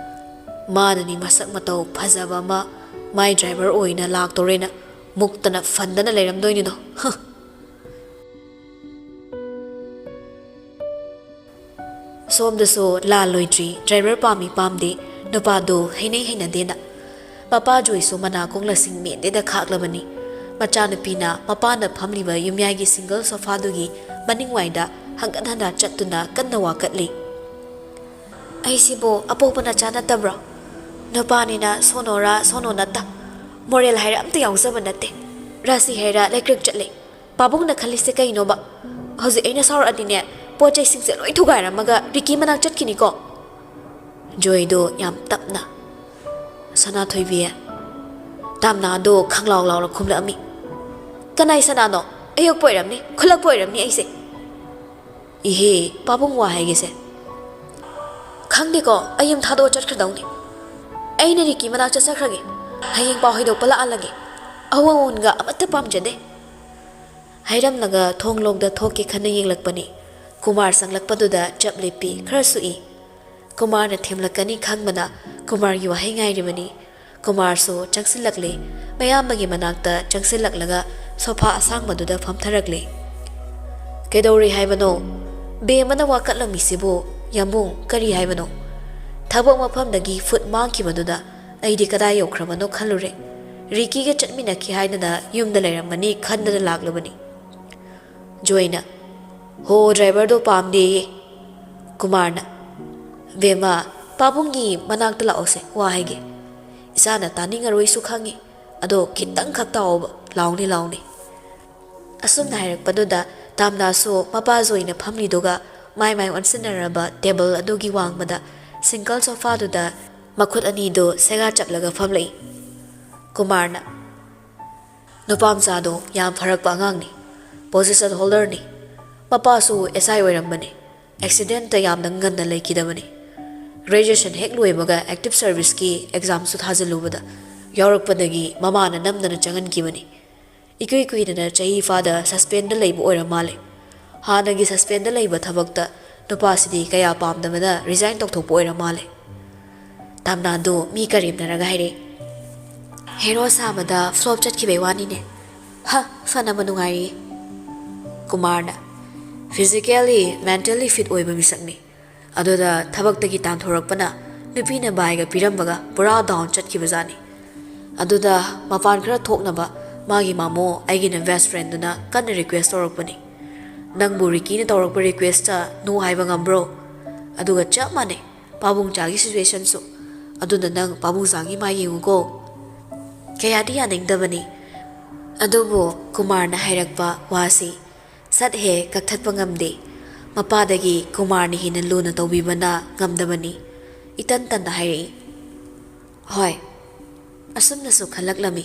ꯃꯥꯅꯅꯤ ꯃꯁꯛ ꯃꯇꯧ ꯐꯖꯕ ꯑꯃ ꯃꯥꯏ ꯗ꯭ꯔꯥꯏꯚꯔ ꯑꯣꯏꯅ ꯂꯥꯛꯇꯣꯔꯦꯅ ꯃꯨꯛꯇꯅ ꯐꯟꯗꯅ ꯂꯩꯔꯝꯗꯣꯏꯅꯤꯗꯣ ꯁꯣꯝꯗꯁꯨ ꯂꯥꯜ ꯂꯣꯏꯗ꯭ꯔꯤ ꯗ꯭ꯔꯥꯏꯚꯔ ꯄꯥꯝꯃꯤ ꯄꯥꯝꯗꯦ ꯅꯨꯄꯥꯗꯣ ꯍꯩꯅꯩ ꯍꯩꯅꯗꯦꯅ ꯃꯄꯥ ꯖꯣꯏꯁꯨ ꯃꯅꯥꯀꯣꯡꯂꯁꯤꯡ ꯃꯦꯟꯗꯦꯗ ꯈꯥꯛꯂꯕꯅꯤ ꯃꯆꯥꯅꯨꯄꯤꯅ ꯃꯄꯥꯅ ꯐꯝꯂꯤꯕ ꯌꯨꯝꯌꯥꯏꯒꯤ ꯁꯤꯡꯒꯜ ꯁꯣꯐꯥꯗꯨꯒꯤ ꯃꯅꯤꯡꯋꯥꯏꯗ ꯍꯪꯒꯠ ꯍꯟꯗꯥ ꯆꯠꯇꯨꯅ ꯀꯟꯅ ꯋꯥꯀꯠꯂꯤ ꯑꯩꯁꯤꯕꯨ ꯑꯄꯣꯛꯄ ꯅꯆꯥ ꯅꯠꯇꯕ꯭ꯔꯣ ꯅꯨꯄꯥꯅꯤꯅ ꯁꯣꯅꯣꯔꯥ ꯁꯣꯅꯣ ꯅꯠꯇ ꯃꯣꯔꯦꯜ ꯍꯥꯏꯔ ꯑꯝꯇ ꯌꯥꯎꯖꯕ ꯅꯠꯇꯦ ꯔꯥꯁꯤ ꯍꯥꯏꯔ ꯂꯩꯀ꯭ꯔꯛ ꯆꯠꯂꯦ ꯄꯥꯕꯨꯡꯅ ꯈꯜꯂꯤꯁꯦ ꯀꯩꯅꯣꯕ ꯍꯧꯖꯤꯛ ꯑꯩꯅ ꯁꯥꯎꯔꯛꯑꯗꯤꯅꯦ ꯄꯣꯠ ꯆꯩꯁꯤꯡꯁꯦ ꯂꯣꯏ ꯊꯨꯒꯥꯏꯔꯝꯃꯒ ꯔꯤꯀꯤ ꯃꯅꯥꯛ ꯆꯠꯈꯤꯅꯤꯀꯣ ꯖꯣꯏꯗꯣ ꯌꯥꯝ ꯇꯞꯅ ꯁꯅꯥꯊꯣꯏꯕꯤ ꯇꯥꯝꯅꯥꯗꯣ ꯈꯪꯂꯥꯎ ꯂꯥꯎꯔ ꯈꯨꯝꯂꯛꯑꯝꯃꯤ ꯀꯅꯥꯏ ꯁꯅꯥꯅꯣ ꯑꯌꯣꯛꯄ ꯑꯣꯏꯔꯝꯅꯤ ꯈꯨꯜꯂꯛꯄ ꯑꯣꯏꯔꯝꯅꯤ ꯑꯩꯁꯦ ꯏꯍꯦ ꯄꯥꯕꯨꯡ ꯋꯥ ꯍꯥꯏꯒꯦꯁꯦ ꯈꯪꯗꯦꯀꯣ ꯑꯩ ꯌꯨꯝ ꯊꯥꯗꯣꯛꯑ ꯆꯠꯈ꯭ꯔꯗꯧꯅꯤ ꯑꯩꯅ ꯔꯤꯀꯤ ꯃꯅꯥꯛ ꯆꯠꯆꯈ꯭ꯔꯒꯦ ꯍꯌꯦꯡ ꯄꯥꯎ ꯍꯩꯗꯣꯛꯄ ꯂꯥꯛꯍꯜꯂꯒꯦ ꯑꯑꯣꯟꯒ ꯑꯃꯠꯇ ꯄꯥꯝꯖꯗꯦ ꯍꯥꯏꯔꯝꯂꯒ ꯊꯣꯡꯂꯣꯛꯗ ꯊꯣꯛꯀꯦ ꯈꯟꯅ ꯌꯦꯡꯂꯛꯄꯅꯤ ꯀꯨꯃꯥꯔ ꯆꯪꯂꯛꯄꯗꯨꯗ ꯆꯞ ꯂꯦꯞꯄꯤ ꯈꯔꯁꯨ ꯏ ꯀꯨꯃꯥꯔꯅ ꯊꯦꯝꯂꯛꯀꯅꯤ ꯈꯪꯕꯅ ꯀꯨꯃꯥꯔꯒꯤ ꯋꯥꯍꯩ ꯉꯥꯏꯔꯤꯕꯅꯤ ꯀꯨꯃꯥꯔꯁꯨ ꯆꯪꯁꯤꯜꯂꯛꯂꯦ ꯃꯌꯥꯝꯕꯒꯤ ꯃꯅꯥꯛꯇ ꯆꯪꯁꯤꯜꯂꯛꯂꯒ ꯁꯣꯐꯥ ꯑꯁꯥꯡꯕꯗꯨꯗ ꯐꯝꯊꯔꯛꯂꯦ ꯀꯩꯗꯧꯔꯤ ꯍꯥꯏꯕꯅꯣ ꯕꯦꯝꯃꯅ ꯋꯥꯀꯠꯂꯝꯃꯤꯁꯤꯕꯨ ꯌꯥꯝꯕꯨꯡ ꯀꯔꯤ ꯍꯥꯏꯕꯅꯣ ꯊꯕꯛ ꯃꯐꯝꯗꯒꯤ ꯐꯨꯠ ꯃꯥꯡꯈꯤꯕꯗꯨꯗ ꯑꯩꯗꯤ ꯀꯗꯥꯏ ꯌꯧꯈ꯭ꯔꯕꯅꯣ ꯈꯜꯂꯨꯔꯦ ꯔꯤꯀꯤꯒ ꯆꯠꯃꯤꯟꯅꯈꯤ ꯍꯥꯏꯗꯅ ꯌꯨꯝꯗ ꯂꯩꯔꯝꯒꯅꯤ ꯈꯟꯗꯅ ꯂꯥꯛꯂꯕꯅꯤ ꯖꯣꯏꯅ ꯍꯣ ꯗ꯭ꯔꯥꯏꯚꯔꯗꯣ ꯄꯥꯝꯗꯦꯌꯦ ꯀꯨꯃꯥꯔꯅ ꯕꯦꯝꯃ ꯄꯥꯕꯨꯡꯒꯤ ꯃꯅꯥꯛꯇ ꯂꯥꯛꯑꯣꯁꯦ ꯋꯥ ꯍꯥꯏꯒꯦ ꯏꯁꯥꯅ ꯇꯥꯅꯤꯡꯉꯔꯣꯏꯁꯨ ꯈꯪꯉꯤ ꯑꯗꯣ ꯈꯤꯇꯪ ꯈꯛ ꯇꯥꯎꯑꯣꯕ ꯂꯥꯎꯅꯤ ꯂꯥꯎꯅꯤ ꯑꯁꯨꯝꯅ ꯍꯥꯏꯔꯛꯄꯗꯨꯗ ꯇꯥꯝꯅꯥꯁꯨ ꯃꯄꯥ ꯖꯣꯏꯅ ꯐꯝꯂꯤꯗꯨꯒ ꯃꯥꯏ ꯃꯥꯏ ꯑꯣꯟꯁꯤꯟꯅꯔꯕ ꯇꯦꯕꯜ ꯑꯗꯨꯒꯤ ꯋꯥꯡꯃꯗ ꯁꯤꯡꯒꯜ ꯁꯣꯐꯥꯗꯨꯗ ꯃꯈꯨꯠ ꯑꯅꯤꯗꯨ ꯁꯦꯒꯥ ꯆꯞꯂꯒ ꯐꯝꯂꯛꯏ ꯀꯨꯃꯥꯔꯅ ꯅꯨꯄꯥꯃꯆꯥꯗꯣ ꯌꯥꯝ ꯐꯔꯛꯄ ꯑꯉꯥꯡꯅꯤ ꯄꯣꯖꯤꯁꯟ ꯍꯣꯜꯗꯔꯅꯤ ꯃꯄꯥꯁꯨ ꯑꯦꯁꯥꯏ ꯑꯣꯏꯔꯝꯕꯅꯤ ꯑꯦꯛꯁꯤꯗꯦꯟꯇ ꯌꯥꯝꯅ ꯉꯟꯅ ꯂꯩꯈꯤꯗꯕꯅꯤ ꯒ꯭ꯔꯦꯖꯨꯑꯦꯁꯟ ꯍꯦꯛ ꯂꯣꯏꯕꯒ ꯑꯦꯛꯇꯤꯞ ꯁꯔꯚꯤꯁꯀꯤ ꯑꯦꯛꯖꯥꯝꯁꯨ ꯊꯥꯖꯤꯜꯂꯨꯕꯗ ꯌꯥꯎꯔꯛꯄꯗꯒꯤ ꯃꯃꯥꯅ ꯅꯝꯗꯅ ꯆꯪꯍꯟꯈꯤꯕꯅꯤ ꯏꯀꯨꯏ ꯀꯨꯏꯗꯅ ꯆꯍꯤ ꯐꯥꯗ ꯁꯁꯄꯦꯟꯗ ꯂꯩꯕ ꯑꯣꯏꯔ ꯃꯥꯜꯂꯦ ꯍꯥꯟꯅꯒꯤ ꯁꯁꯄꯦꯟꯗ ꯂꯩꯕ ꯊꯕꯛꯇ ꯅꯨꯄꯥꯁꯤꯗꯤ ꯀꯌꯥ ꯄꯥꯝꯗꯕꯅ ꯔꯤꯖꯥꯏꯟ ꯇꯧꯊꯣꯛꯄ ꯑꯣꯏꯔ ꯃꯥꯜꯂꯦ ꯇꯥꯝꯅꯥꯗꯣ ꯃꯤ ꯀꯔꯦꯝꯅꯔꯒ ꯍꯥꯏꯔꯦ ꯍꯦꯔꯣ ꯁꯥꯕꯗ ꯐ꯭ꯂꯣꯞ ꯆꯠꯈꯤꯕꯩ ꯋꯥꯅꯤꯅꯦ ꯍ ꯐꯅꯕ ꯅꯨꯡꯉꯥꯏꯔꯤ ꯀꯨꯃꯥꯔꯅ ꯐꯤꯖꯤꯀꯦꯜꯂꯤ ꯃꯦꯟꯇꯦꯜꯂꯤ ꯐꯤꯠ ꯑꯣꯏꯕ ꯃꯤꯁꯛꯅꯤ ꯑꯗꯨꯗ ꯊꯕꯛꯇꯒꯤ ꯇꯥꯟꯊꯣꯔꯛꯄꯅ ꯅꯨꯄꯤꯅ ꯕꯥꯏꯒ ꯄꯤꯔꯝꯕꯒ ꯄꯨꯔꯥ ꯗꯥꯎꯟ ꯆꯠꯈꯤꯕꯖꯥꯠꯅꯤ ꯑꯗꯨꯗ ꯃꯄꯥꯟ ꯈꯔ ꯊꯣꯛꯅꯕ ꯃꯥꯒꯤ ꯃꯥꯃꯣ ꯑꯩꯒꯤꯅ ꯕꯦꯁ ꯐ꯭ꯔꯦꯟꯗꯨꯅ ꯀꯟꯅ ꯔꯤꯀ꯭ꯋꯦꯁ ꯇꯧꯔꯛꯄꯅꯤ ꯅꯪꯕꯨ ꯔꯤꯀꯤꯅ ꯇꯧꯔꯛꯄ ꯔꯤꯀ꯭ꯋꯦꯁꯇ ꯅꯣ ꯍꯥꯏꯕ ꯉꯝꯕ꯭ꯔꯣ ꯑꯗꯨꯒ ꯆꯞ ꯃꯥꯟꯅꯩ ꯄꯥꯕꯨꯡꯆꯥꯒꯤ ꯁꯤꯆꯨꯋꯦꯁꯟꯁꯨ ꯑꯗꯨꯅ ꯅꯪ ꯄꯥꯕꯨꯡꯆꯥꯒꯤ ꯃꯥ ꯌꯦꯡꯉꯨꯀꯣ ꯀꯌꯥꯗꯤ ꯌꯥꯅꯤꯡꯗꯕꯅꯤ ꯑꯗꯨꯕꯨ ꯀꯨꯃꯥꯔꯅ ꯍꯥꯏꯔꯛꯄ ꯋꯥꯁꯤ ꯁꯠ ꯍꯦꯛ ꯀꯛꯊꯠꯄ ꯉꯝꯗꯦ ꯃꯄꯥꯗꯒꯤ ꯀꯨꯃꯥꯔꯅ ꯍꯦꯟꯅ ꯂꯨꯅ ꯇꯧꯕꯤꯕꯅ ꯉꯝꯗꯕꯅꯤ ꯏꯇꯟ ꯇꯟꯅ ꯍꯥꯏꯔꯛꯏ ꯍꯣꯏ ꯑꯁꯨꯝꯅꯁꯨ ꯈꯜꯂꯛꯂꯝꯃꯤ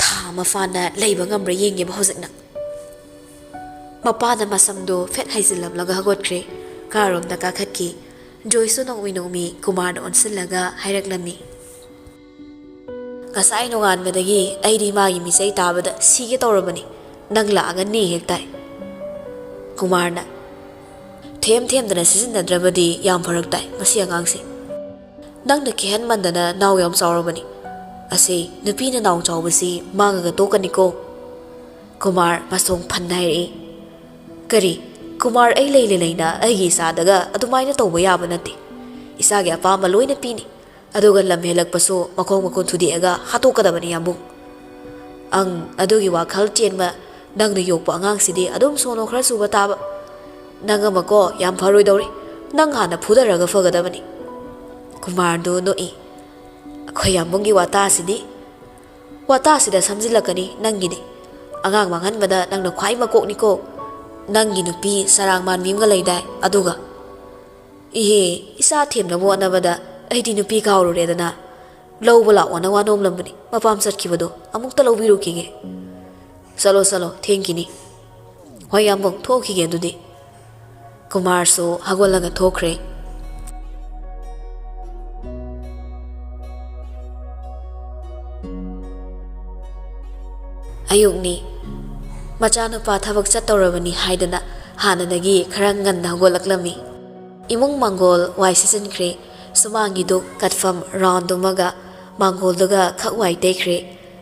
ꯊꯥ ꯑꯃ ꯐꯥꯅ ꯂꯩꯕ ꯉꯝꯕ꯭ꯔꯥ ꯌꯦꯡꯒꯦꯕ ꯍꯧꯖꯤꯛꯅ ꯃꯄꯥꯅ ꯃꯁꯝꯗꯣ ꯐꯦꯠ ꯍꯩꯖꯤꯜꯂꯝꯂꯒ ꯍꯧꯒꯠꯈ꯭ꯔꯦ ꯀꯥꯔꯣꯝꯗ ꯀꯥꯈꯠꯈꯤ ꯖꯣꯏꯁꯨ ꯅꯣꯡꯃꯤ ꯅꯣꯡꯃꯤ ꯀꯨꯃꯥꯔꯅ ꯑꯣꯟꯁꯤꯜꯂꯒ ꯍꯥꯏꯔꯛꯂꯝꯃꯤ ꯉꯁꯥꯏ ꯅꯣꯡꯉꯥꯟꯕꯗꯒꯤ ꯑꯩꯗꯤ ꯃꯥꯒꯤ ꯃꯤꯆꯩ ꯇꯥꯕꯗ ꯁꯤꯒꯦ ꯇꯧꯔꯕꯅꯤ ꯅꯪ ꯂꯥꯛꯑꯒ ꯅꯦ ꯍꯦꯛ ꯇꯥꯏ ꯀꯨꯃꯥꯔꯅ ꯊꯦꯝꯗꯅ ꯁꯤꯖꯤꯟꯅꯗ꯭ꯔꯕꯗꯤ ꯌꯥꯝ ꯐꯔꯛ ꯇꯥꯏ ꯃꯁꯤ ꯑꯉꯥꯡꯁꯦ ꯅꯪꯅ ꯈꯦꯍꯟꯃꯟꯗꯅ ꯅꯥꯎ ꯌꯥꯝ ꯆꯥꯎꯔꯕꯅꯤ ꯑꯁꯤ ꯅꯨꯄꯤꯅ ꯅꯥꯎ ꯆꯥꯎꯕꯁꯤ ꯃꯥꯡꯉꯒ ꯇꯣꯛꯀꯅꯤꯀꯣ ꯀꯨꯃꯥꯔ ꯃꯁꯣꯡ ꯐꯟꯅ ꯍꯥꯏꯔꯛꯏ ꯀꯔꯤ ꯀꯨꯃꯥꯔ ꯑꯩ ꯂꯩꯅ ꯑꯩꯒꯤ ꯏꯆꯥꯗꯒ ꯑꯗꯨꯃꯥꯏꯅ ꯇꯧꯕ ꯌꯥꯕ ꯅꯠꯇꯦ ꯏꯆꯥꯒꯤ ꯑꯄꯥꯝꯕ ꯂꯣꯏꯅ ꯄꯤꯅꯤ ꯑꯗꯨꯒ ꯂꯝ ꯍꯦꯜꯂꯛꯄꯁꯨ ꯃꯈꯣꯡ ꯃꯈꯨꯠ ꯊꯨꯗꯦꯛꯑꯒ ꯍꯥꯠꯇꯣꯛꯀꯗꯕꯅꯤ ꯌꯥꯝꯕꯨꯡ ꯑꯗꯨꯒꯤ ꯋꯥꯈꯜ ꯆꯦꯟꯕ ꯅꯪꯅ ꯌꯣꯛꯄ ꯑꯉꯥꯡꯁꯤꯗꯤ ꯑꯗꯨꯝ ꯁꯣꯅꯣ ꯈꯔ ꯆꯨꯕ ꯇꯥꯕ ꯅꯪ ꯑꯃꯀꯣ ꯌꯥꯝ ꯐꯔꯣꯏꯗꯧꯔꯤ ꯅꯪ ꯍꯥꯟꯅ ꯐꯨꯗꯔꯒ ꯐꯒꯗꯕꯅꯤ ꯀꯨꯃꯥꯔꯗꯨ ꯅꯣꯛꯏ ꯑꯩꯈꯣꯏ ꯌꯥꯝꯕꯨꯡꯒꯤ ꯋꯥꯇꯥꯁꯤꯗ ꯁꯝꯖꯤꯜꯂꯛꯀꯅꯤ ꯅꯪꯒꯤꯗꯤ ꯑꯉꯥꯡ ꯃꯥꯡꯍꯟꯕꯗ ꯅꯪꯅ ꯈ꯭ꯋꯥꯏ ꯃꯀꯣꯛꯅꯤꯀꯣ Nanggi nupi sarang man mim ga leidai aduga. Ihe isa them na bo anabada aidi nupi kauru redana. Lau bala wana wanom lambani mapam satkibado amuk ta laubiru kige. Salo salo thankini. Hoi ambong thokige dudi. Kumar so hagolaga thokre. Ayukni machanupa thabak chatorabani haidana hanadagi khara nganna hagolaklami. Imung mangol wai sisinkhre sumangi do katfam round dumaga mangol duga khakwai tekre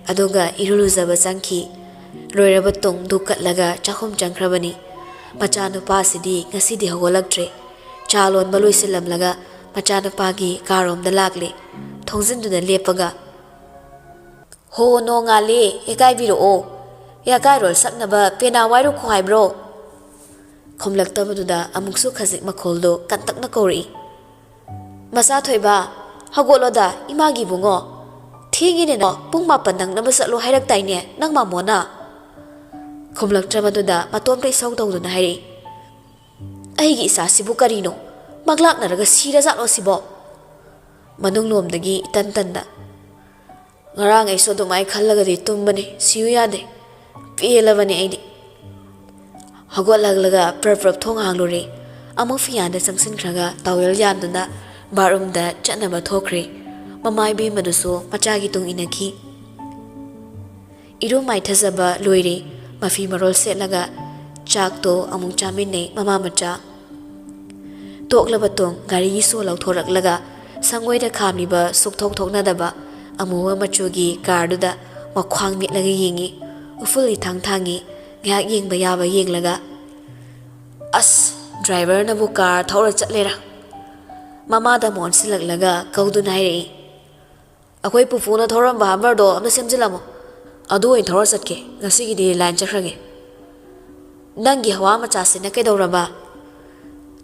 aduga iruluzaba changki loiraba tung dukatlaga chakhum changkrabani. Machanupa sidi ngasidi hagolaktre chalon baloisilamlaga machanupagi karom dalakle thongjinduna lepaga. Ho no ngale ekai biro o ya kai rol saknaba pena wairu khwai bro khomlaktabaduda amuksu khazik makholdo kantakna kori masa thoiba hagoloda imagi bungo thingine no pung mapan nang na basalo hairak taine nang mamona khomlaktabaduda matom rei sawdawduna hairi aigi isa sibu karino maglak naraga sira zatlo sibo manung lomdagi tantanda ngarang ay so dumay khalagadi tumbani siyu yade pelabani aidi hagolaglaga prap thong hanglori amuk fiyanda sangsinkhraga tawel yanduna barumda chatnaba thokre mamai be maduso machagi tung inaki iru mai thazaba loire mafi marol setlaga chak to amuk chaminne mama macha toklaba tong gari so lauthoraklaga sangoida khamliba sukthok thoknadaba amuwa machugi karduda makhwang mitlaga yingi ufuli thangthangi ngak yingba yaba yinglaga as driver na bu car thawra chatlera mama da mon silaglaga kaudun hairi akoi pufuna thoram ba hamar do amna semjilamo adu in thawra chatke ngasigi di line chakhrage nangi hawa macha sina kedawraba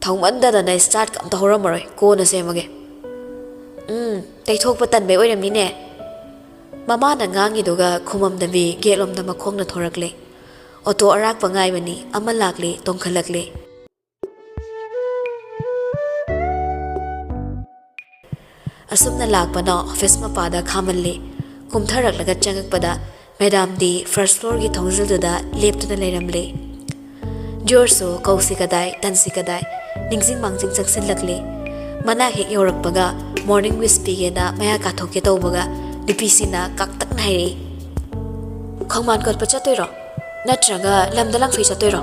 thongmanda da na start kam thawra maroi ko na semage tei thok patan be oiramni ne mama na ngangi doga khumam dabi gelom da makhong na thorakle auto arak pangai bani amalakle tongkhalakle asumna lakpana office mapada khamalle kumtharaklaga changakpada madam di first floor gi thongjil da leptuna leiramle jorso kausikadai tansikadai ningsing mangjing chaksin lakle mana hek yorakpaga morning wispige na maya kathoke tawbaga dipisi na kaktak nairi khongman kot pachatoiro natraga lamdalang fi chatoiro